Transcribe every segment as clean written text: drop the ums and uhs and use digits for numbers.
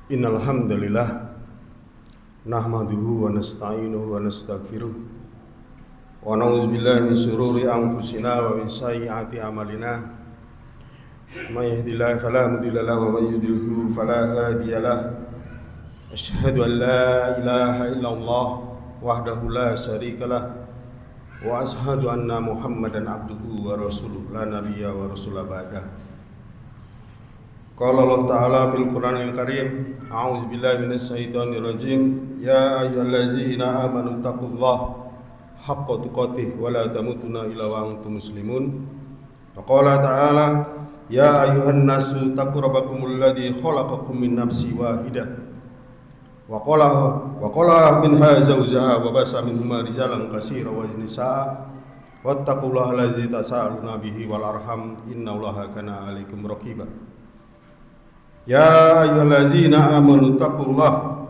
Innal hamdalillah nahmaduhu wa nasta'inuhu wa nastaghfiruh wa na'udzu billahi min shururi anfusina wa min sayyiati a'malina. May yahdihillahu fala mudilla lahu wa may yudlilhu fala hadiya lahu. Asyhadu an la ilaha illallah wahdahu la syarika lah wa asyhadu anna Muhammadan abduhu wa rasuluh la nabiyya wa rasula ba'dah. Qala Allah Ta'ala fil Qur'anil Karim, a'udzu billahi minasy syaithanir rajim, ya ayyuhallazina amanu taqullaha haqqa tuqatih wa la tamutunna illa wa antum muslimun. Wa qala ta'ala, ya ayyuhan nasu taqu rabbakumul ladzi khalaqakum min nafsin wahidah wa qala minha zawjaha wa basa minhuma rijalan katsiran wa nisaa wattaqullaha allazi tasaaluna bihi wal arham innallaha kana 'alaikum raqiba. Ya ayyuhalladzina amanu taqullaha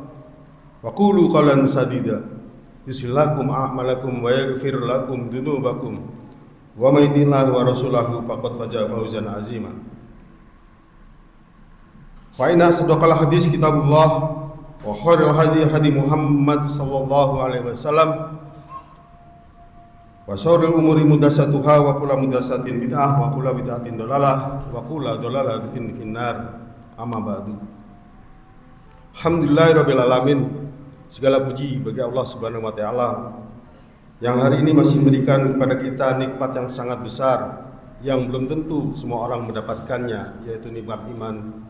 wa qulu qawlan sadida yuslih lakum a'malakum wa yaghfir lakum dzunubakum wa may yuti'illaha wa rasulahu faqad faza fawzan 'azima. Fa inna asdaqal hadis kitabullah wa khairul hadi Muhammad sallallahu alaihi wasallam wa syarrul umuri muhdatsatuha wa kullu muhdatsatin bid'ah wa kullu bid'atin dhalalah wa kullu dhalalatin finnar. Amma ba'du. Alhamdulillahirabbil alamin. Segala puji bagi Allah Subhanahu wa taala yang hari ini masih memberikan kepada kita nikmat yang sangat besar yang belum tentu semua orang mendapatkannya, yaitu nikmat iman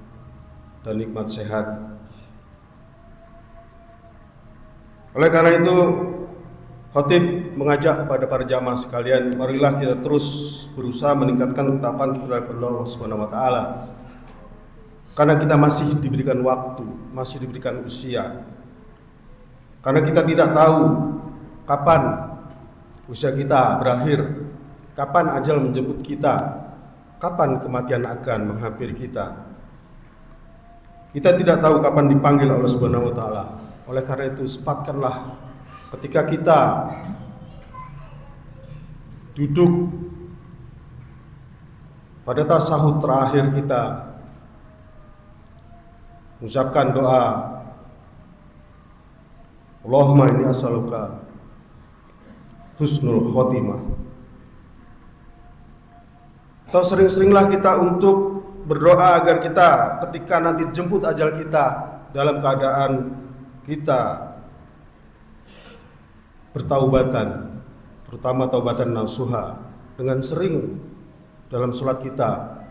dan nikmat sehat. Oleh karena itu, khatib mengajak kepada para jamaah sekalian, marilah kita terus berusaha meningkatkan ketaatan kepada Allah Subhanahu wa taala. Karena kita masih diberikan waktu, masih diberikan usia. Karena kita tidak tahu kapan usia kita berakhir, kapan ajal menjemput kita, kapan kematian akan menghampiri kita. Kita tidak tahu kapan dipanggil Allah Subhanahu wa taala. Oleh karena itu, sempatkanlah ketika kita duduk pada tasahud terakhir kita, mengucapkan doa, Allahumma inni as'aluka husnul khotimah. Atau sering-seringlah kita untuk berdoa agar kita ketika nanti jemput ajal kita dalam keadaan kita bertaubatan, terutama taubatan nasuha, dengan sering dalam sholat kita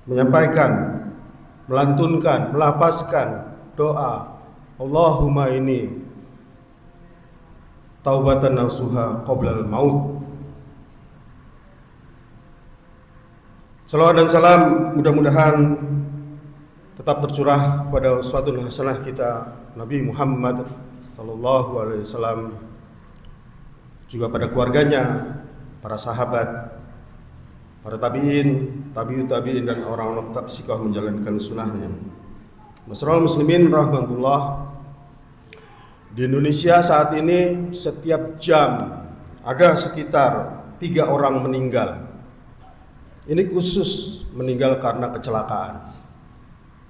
menyampaikan, melantunkan, melafazkan doa Allahumma ini taubatan nasuha qoblal maut. Salawat dan salam mudah-mudahan tetap tercurah pada uswatun hasanah kita Nabi Muhammad sallallahu alaihi wasallam, juga pada keluarganya, para sahabat, para tabi'in, tabi'ut tabi'in, dan orang-orang tetap sikah menjalankan sunnahnya. Masyarul muslimin rahmatullah. Di Indonesia saat ini setiap jam ada sekitar 3 orang meninggal. Ini khusus meninggal karena kecelakaan.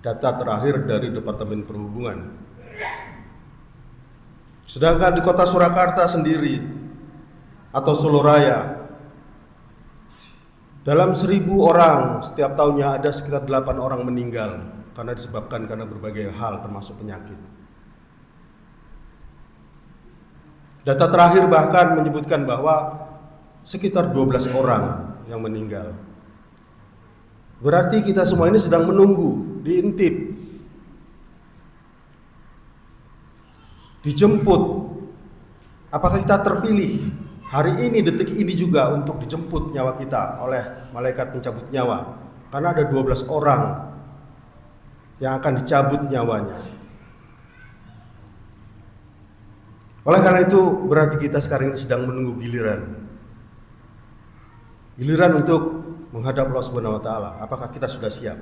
Data terakhir dari Departemen Perhubungan. Sedangkan di kota Surakarta sendiri atau Solo Raya, dalam 1000 orang setiap tahunnya ada sekitar 8 orang meninggal karena berbagai hal termasuk penyakit. Data terakhir bahkan menyebutkan bahwa sekitar 12 orang yang meninggal. Berarti kita semua ini sedang menunggu, diintip, dijemput. Apakah kita terpilih hari ini, detik ini juga untuk dijemput nyawa kita oleh malaikat pencabut nyawa? Karena ada 12 orang yang akan dicabut nyawanya. Oleh karena itu, berarti kita sekarang ini sedang menunggu giliran. Giliran untuk menghadap Allah Subhanahu wa taala. Apakah kita sudah siap?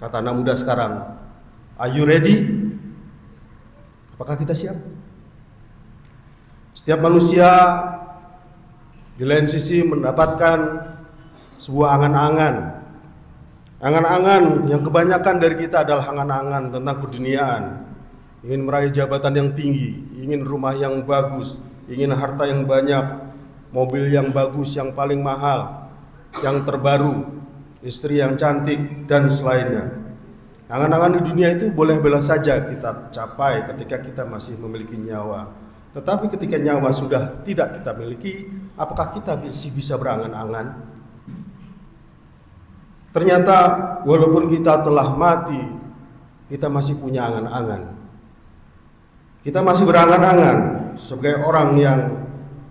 Kata anak muda sekarang, are you ready? Apakah kita siap? Setiap manusia di lain sisi mendapatkan sebuah angan-angan Angan-angan yang kebanyakan dari kita adalah angan-angan tentang keduniaan. Ingin meraih jabatan yang tinggi, ingin rumah yang bagus, ingin harta yang banyak, mobil yang bagus, yang paling mahal, yang terbaru, istri yang cantik, dan selainnya. Angan-angan di dunia itu boleh-boleh saja kita capai ketika kita masih memiliki nyawa. Tetapi ketika nyawa sudah tidak kita miliki, apakah kita masih bisa berangan-angan? Ternyata walaupun kita telah mati, kita masih punya angan-angan. Kita masih berangan-angan sebagai orang yang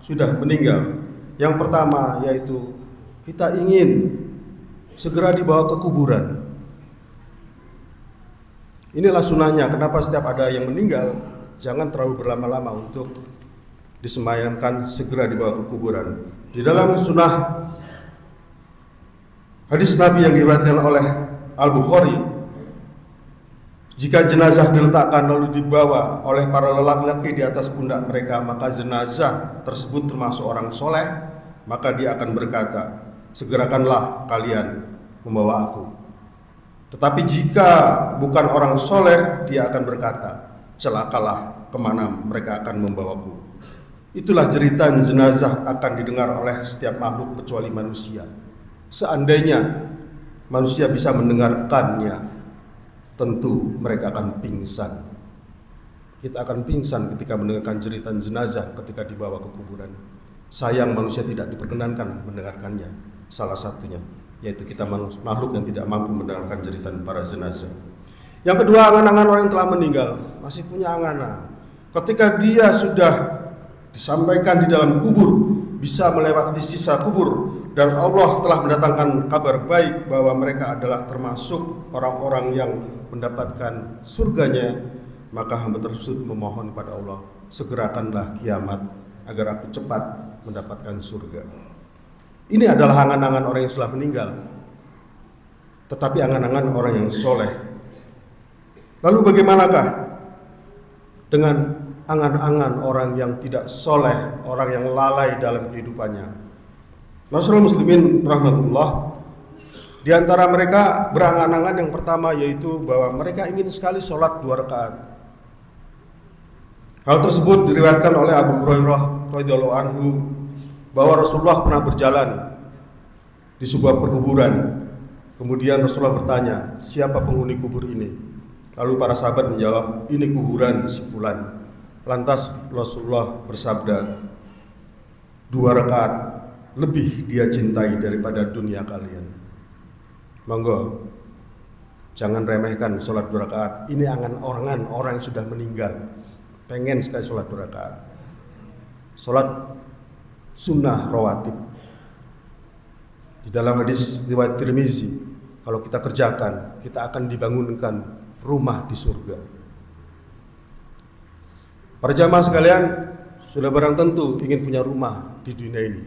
sudah meninggal. Yang pertama yaitu kita ingin segera dibawa ke kuburan. Inilah sunahnya, kenapa setiap ada yang meninggal, jangan terlalu berlama-lama untuk disemayamkan, segera dibawa ke kuburan. Di dalam sunnah hadis Nabi yang diriwayatkan oleh Al-Bukhari, jika jenazah diletakkan lalu dibawa oleh para lelaki di atas pundak mereka, maka jenazah tersebut termasuk orang soleh, maka dia akan berkata, segerakanlah kalian membawa aku. Tetapi jika bukan orang soleh, dia akan berkata, celakalah, kemana mereka akan membawaku. Itulah jeritan jenazah akan didengar oleh setiap makhluk kecuali manusia. Seandainya manusia bisa mendengarkannya, tentu mereka akan pingsan. Kita akan pingsan ketika mendengarkan jeritan jenazah ketika dibawa ke kuburan. Sayang manusia tidak diperkenankan mendengarkannya. Salah satunya yaitu kita makhluk yang tidak mampu mendengarkan jeritan para jenazah. Yang kedua, angan-angan orang yang telah meninggal masih punya angan-angan. Ketika dia sudah disampaikan di dalam kubur, bisa melewati sisa kubur, dan Allah telah mendatangkan kabar baik bahwa mereka adalah termasuk orang-orang yang mendapatkan surganya, maka hamba tersebut memohon pada Allah, segerakanlah kiamat agar aku cepat mendapatkan surga. Ini adalah angan-angan orang yang sudah meninggal, tetapi angan-angan orang yang soleh. Lalu bagaimanakah dengan angan-angan orang yang tidak soleh, orang yang lalai dalam kehidupannya? Masyaallah muslimin rahmatullah, di antara mereka berangan-angan yang pertama yaitu bahwa mereka ingin sekali sholat 2 rakaat. Hal tersebut diriwayatkan oleh Abu Hurairah radhiyallahu anhu bahwa Rasulullah pernah berjalan di sebuah perkuburan. Kemudian Rasulullah bertanya, siapa penghuni kubur ini? Lalu para sahabat menjawab, ini kuburan si fulan. Lantas Rasulullah bersabda, 2 rakaat lebih dia cintai daripada dunia kalian. Monggo, jangan remehkan sholat 2 rakaat. Ini angan-angan orang yang sudah meninggal, pengen sekali sholat 2 rakaat. Sholat sunnah rawatib. Di dalam hadis riwayat Tirmizi, kalau kita kerjakan, kita akan dibangunkan rumah di surga. Para jamaah sekalian, sudah barang tentu ingin punya rumah di dunia ini.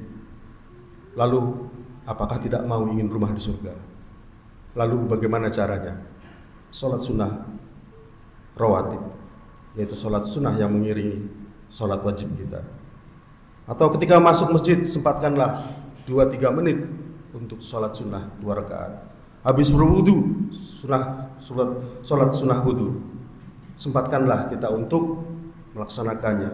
Lalu, apakah tidak mau ingin rumah di surga? Lalu bagaimana caranya? Sholat sunnah rawatib, yaitu sholat sunnah yang mengiringi sholat wajib kita. Atau ketika masuk masjid, sempatkanlah 2-3 menit untuk sholat sunnah 2 rakaat. Habis berwudu, sholat sunnah wudu, sempatkanlah kita untuk melaksanakannya.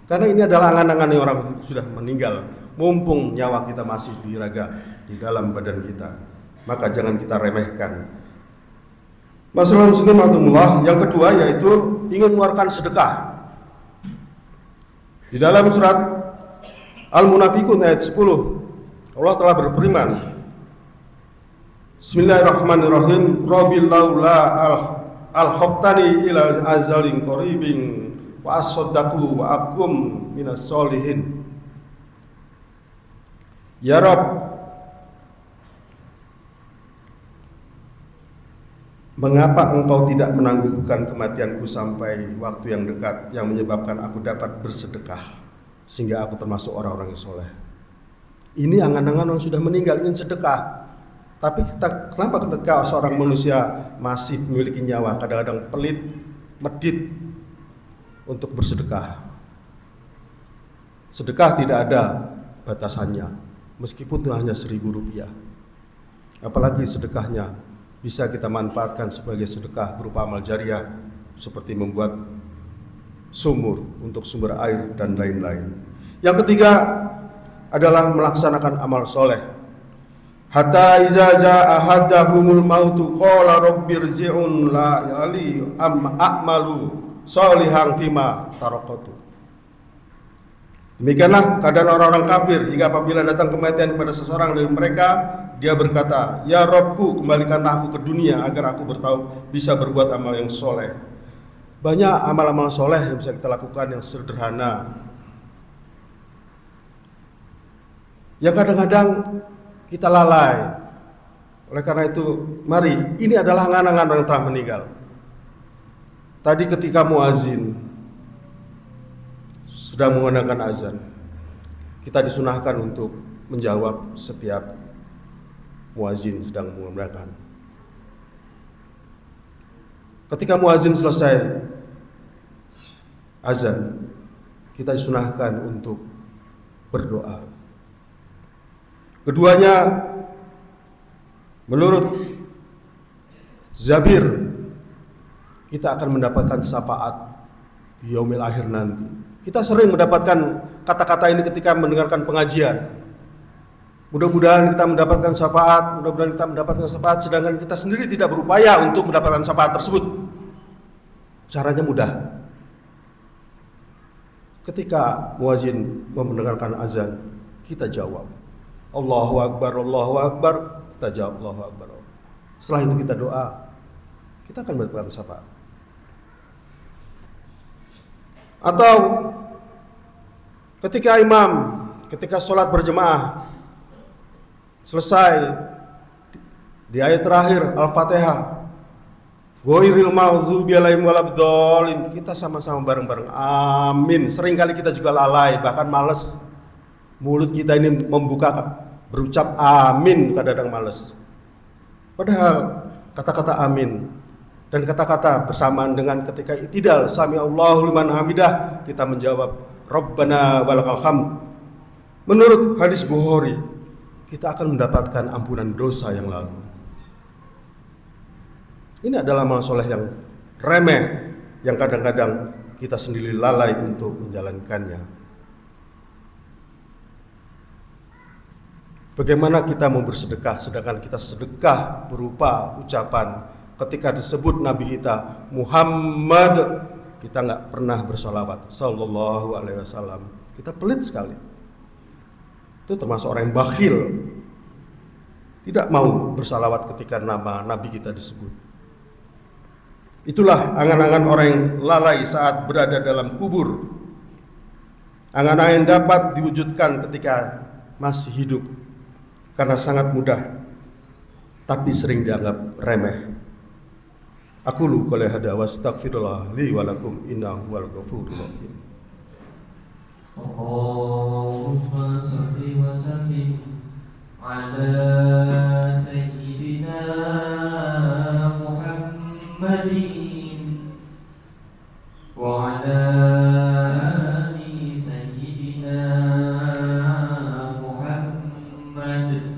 Karena ini adalah angan-angan orang sudah meninggal. Mumpung nyawa kita masih diraga di dalam badan kita, maka jangan kita remehkan. Masalah muslimatullah yang kedua yaitu ingin mengeluarkan sedekah. Di dalam surat Al-Munafiqun ayat 10, Allah telah berfirman, Bismillahirrahmanirrahim, Rabbil laula al-haqtani ila azalin qaribin wa as-saddaqu wa akum minas solihin. Ya Rabb, mengapa engkau tidak menangguhkan kematianku sampai waktu yang dekat yang menyebabkan aku dapat bersedekah sehingga aku termasuk orang-orang yang soleh? Ini angan-angan orang sudah meninggal ingin sedekah. Tapi kenapa ketika seorang manusia masih memiliki nyawa kadang-kadang pelit, medit untuk bersedekah? Sedekah tidak ada batasannya, meskipun itu hanya 1.000 rupiah. Apalagi sedekahnya bisa kita manfaatkan sebagai sedekah berupa amal jariah, seperti membuat sumur untuk sumber air dan lain-lain. Yang ketiga adalah melaksanakan amal soleh. Hatta iza za'a ahadahumul mautu qala rabbirji'un la'ali a'malu sholihan fima tarakatu. Demikianlah keadaan orang-orang kafir hingga apabila datang kematian kepada seseorang dari mereka, dia berkata, "Ya Robku, kembalikanlah aku ke dunia agar aku bisa berbuat amal yang soleh." Banyak amal-amal soleh yang bisa kita lakukan yang sederhana, yang kadang-kadang kita lalai. Oleh karena itu, mari, ini adalah angan-angan orang yang telah meninggal. Tadi ketika muazin sedang menggunakan azan, kita disunahkan untuk menjawab setiap muazin sedang menggunakan. Ketika muazin selesai azan, kita disunahkan untuk berdoa. Keduanya menurut Zabir, kita akan mendapatkan syafaat di yaumil akhir nanti. Kita sering mendapatkan kata-kata ini ketika mendengarkan pengajian. Mudah-mudahan kita mendapatkan syafaat, sedangkan kita sendiri tidak berupaya untuk mendapatkan syafaat tersebut. Caranya mudah. Ketika muazin mendengarkan azan, kita jawab Allahu Akbar, Allahu Akbar, kita jawab Allahu Akbar. Setelah itu kita doa, kita akan mendapatkan syafaat. Atau ketika sholat berjemaah selesai di ayat terakhir Al-Fatihah, ghairil maghdubi alaihim waladdallin, kita sama-sama bareng-bareng amin. Seringkali kita juga lalai, bahkan malas. Mulut kita ini berucap amin, kadang-kadang malas. Padahal kata-kata amin dan kata-kata bersamaan dengan ketika i'tidal sami Allahu liman hamidah, kita menjawab Rabbana walakal hamd. Menurut hadis Bukhari, kita akan mendapatkan ampunan dosa yang lalu. Ini adalah amal soleh yang remeh, yang kadang-kadang kita sendiri lalai untuk menjalankannya. Bagaimana kita mau bersedekah, sedangkan kita sedekah berupa ucapan ketika disebut Nabi kita Muhammad, kita nggak pernah bersolawat Sallallahu Alaihi Wasallam. Kita pelit sekali. Itu termasuk orang yang bakhil, tidak mau bersalawat ketika nama Nabi kita disebut. Itulah angan-angan orang yang lalai saat berada dalam kubur. Angan-angan yang dapat diwujudkan ketika masih hidup, karena sangat mudah, tapi sering dianggap remeh. Aqulu qouli hadza wa astaghfirullah li wa lakum innahu huwal ghafurur rahim. Allahumma shalli wa sallim ala sayyidina Muhammadin wa ala ali sayyidina Muhammad.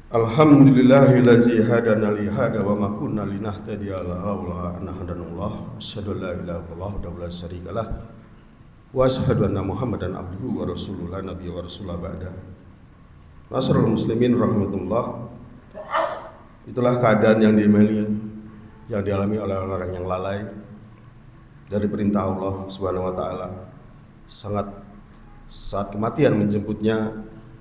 Alhamdulillahillazi hadana li hada wa ma kunna linahtadiya laula an hadanallah. Asyhadu an la ilaha illallah wa la syarikalah wa asyhadu anna Muhammadan abduhu wa rasuluhu la nabiyya wa rasulullah ba'da. Masyarul muslimin rahmatullah. Itulah keadaan yang dialami oleh orang yang lalai dari perintah Allah Subhanahu wa taala. Saat kematian menjemputnya,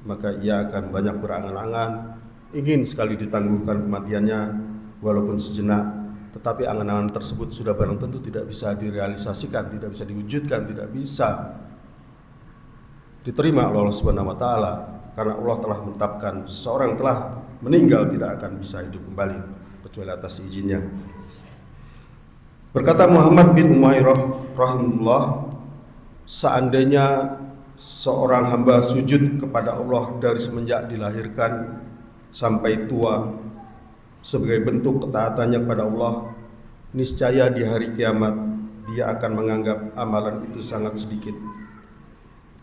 maka ia akan banyak berangan-angan, ingin sekali ditangguhkan kematiannya walaupun sejenak, tetapi angan-angan tersebut sudah barang tentu tidak bisa direalisasikan, tidak bisa diwujudkan, tidak bisa diterima oleh Allah Subhanahu wa taala, karena Allah telah menetapkan seseorang telah meninggal tidak akan bisa hidup kembali kecuali atas izinnya. Berkata Muhammad bin Umairah rahimahullah, seandainya seorang hamba sujud kepada Allah dari semenjak dilahirkan sampai tua sebagai bentuk ketaatannya kepada Allah, niscaya di hari kiamat dia akan menganggap amalan itu sangat sedikit.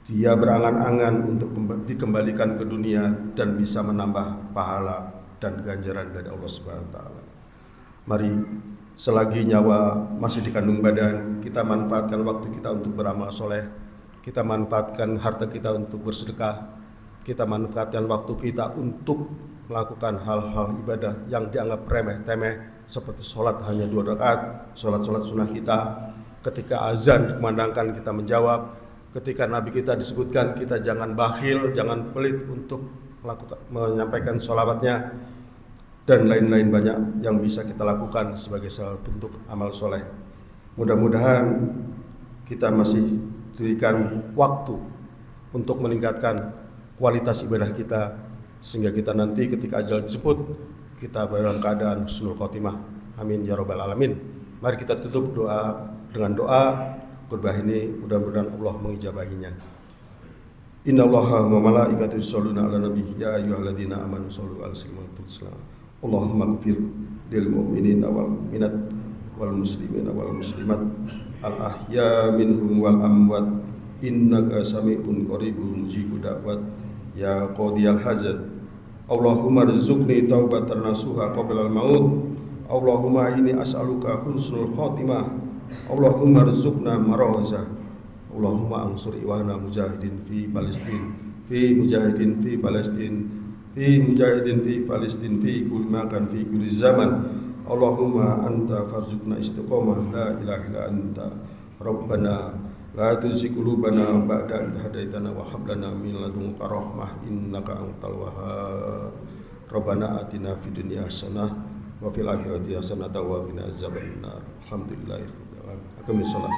Dia berangan-angan untuk dikembalikan ke dunia dan bisa menambah pahala dan ganjaran dari Allah Subhanahu wa taala. Mari selagi nyawa masih dikandung badan, kita manfaatkan waktu kita untuk beramal soleh, kita manfaatkan harta kita untuk bersedekah, kita manfaatkan waktu kita untuk melakukan hal-hal ibadah yang dianggap remeh-temeh seperti sholat hanya 2 rakaat, sholat sunnah kita. Ketika azan dikumandangkan kita menjawab, ketika Nabi kita disebutkan kita jangan bakhil, jangan pelit untuk menyampaikan sholawatnya, dan lain-lain banyak yang bisa kita lakukan sebagai salah bentuk amal soleh. Mudah-mudahan kita masih diberikan waktu untuk meningkatkan kualitas ibadah kita, sehingga kita nanti ketika ajal dijemput kita dalam keadaan husnul khotimah. Amin ya rabbal alamin. Mari kita tutup dengan doa khutbah ini, mudah-mudahan Allah mengijabahinya. Innallaha wa malaikatahu yusholluna 'alan nabi ya ayyuhalladzina amanu shollu 'alaihi wa sallimu. Allahumma ighfir lil mu'minina wal mu'minat wal muslimina wal muslimat al ahya minhum wal amwat innaka sami'un qaribun mujibud da'wat ya qadiyal hajat. Allahumma rizukni taubatan nasuha qabla al maut. Allahumma inni as'aluka husnul khotimah. Allahumma rizukna marazah. Allahumma ansur iwana mujahidin fi Palestin, fi mujahidin fi Palestin, fi mujahidin fi Palestin, fi kulli makan, fi kulli zaman. Allahumma anta farzukna istiqamah, la ilaha illa anta rabbana la tuzigh qulubana ba'da idh hadaitana wa hab lana min ladunka rahmah innaka antal wahhab. Rabbana atina fid dunya hasanah wa fil akhirati hasanah wa qina azabannar. Alhamdulillahirabbil alamin. Aqimish shalah.